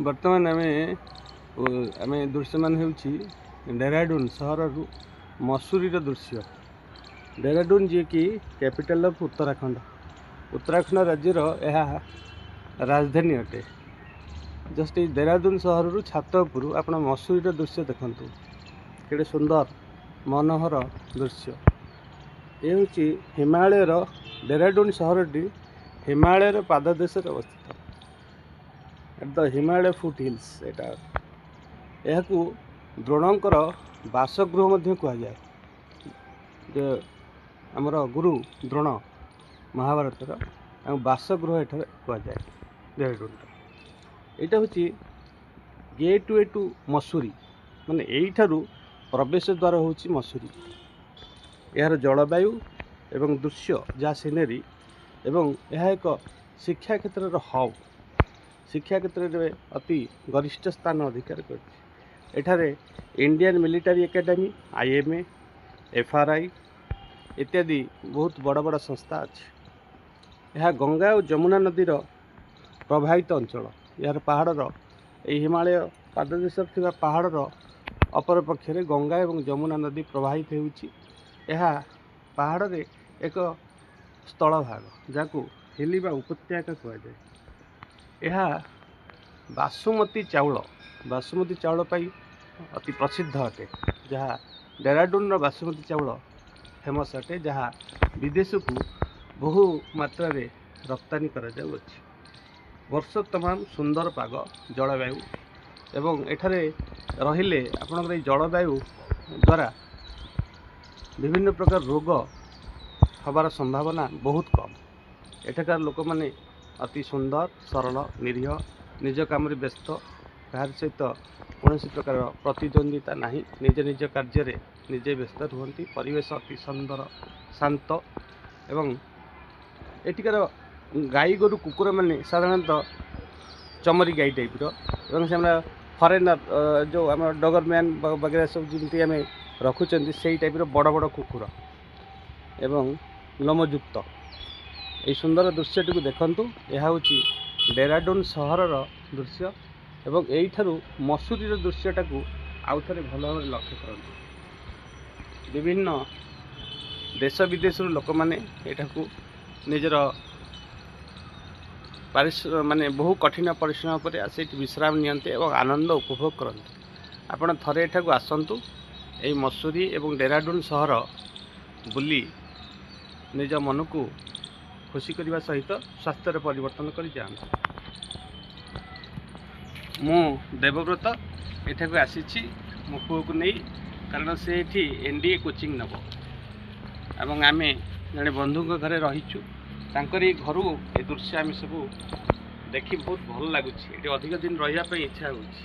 बर्तमान आम दृश्यमान हो डेहराडून सहर मसूरी दृश्य। डेहराडून जी कि कैपिटल ऑफ उत्तराखंड राज्यर यह राजधानी अटे। जस्ट डेहराडून सहर छात उपरू आप मसूरी दृश्य देखु के सुंदर मनोहर दृश्य। ये हूँ हिमालय डेहराडून सहरटी हिमालय पाददेश अवस्थित at the Himalaya foot hills. यह द्रोणंकर बासगृह कहुए। जो आमर गुरु द्रोण महाभारतर बासगृह एठार कहुए डेहराडून। यहाँ हूँ गेटवे टू मसूरी माने यहीठारू प्रवेश द्वार हूँ मसूरी। यार जलवायु एवं दृश्य जहाँ सिनेरी एवं यह एक शिक्षा क्षेत्र हब। शिक्षा क्षेत्र में अति गरिष्ठ स्थान अधिकार कर Indian military academy IMA FRI इत्यादि बहुत बड़ बड़ संस्था अच्छी। यह गंगा और जमुना नदीर प्रभावित अंचल। यार पहाड़र हिमालय पाददेश पहाड़र अपर पक्षरे गंगा और जमुना नदी प्रभावित हो पहाड़ रे एक स्थल भाग जहाँ हिली उपत्यका कहुए। यह बासुमती चाउल पाई अति प्रसिद्ध अटे। जहाँ डेहराडून बासुमती चाउल फेमस अटे जहाँ विदेश को बहु मात्रा रे रप्तानी करा जाउअछि। वर्ष तमाम सुंदर पाग जलवायु एवं एठारे रहिले आपनकर जलवायु द्वारा विभिन्न प्रकार रोग हबार संभावना बहुत कम। एठाकार लोक माने अति सुंदर सरल निरीह निज काम व्यस्त कहार सहित कौन प्रकार प्रतिद्वंदिता नहीं। निज निज कार्य निजे व्यस्त रुहति। परिवेश अति सुंदर शांत एवं एटिकार गाई गोरु कुकुर माने साधारणतः चमरी गाई टाइप से फरेनर जो आम डगरमैन वगैरह सब जमी आम रखुच्च से टाइप बड़ बड़ कुकुर एवं लोमयुक्त ये सुंदर दृश्यटी को देखु। यह हूँ डेहराडून सहर दृश्य एवं यहीठारू मसूरी दृश्यटा को आउ थे भल भाव लक्ष्य करते। विभिन्न देश विदेश लोक मैंने यहाँ निजर माने बहु कठिन परिश्रम पर आसी विश्राम नियंते एवं आनंद उपभोग करते। आपण थरे एठा को आसंतु एई मसूरी एवं डेहराडून सहर बुली निज मन को खुशी करने सहित स्वास्थ्य परिवर्तन कर जाते। मु देवव्रत एठा को आसी मो पुओ को नहीं कारण से NDA कोचिंग नब एवं आम जड़े बंधु घरे रहीचु तांकरी घरू ए दृश्य आम सब देखी बहुत भल लगुच। अधिक दिन रही इच्छा होची।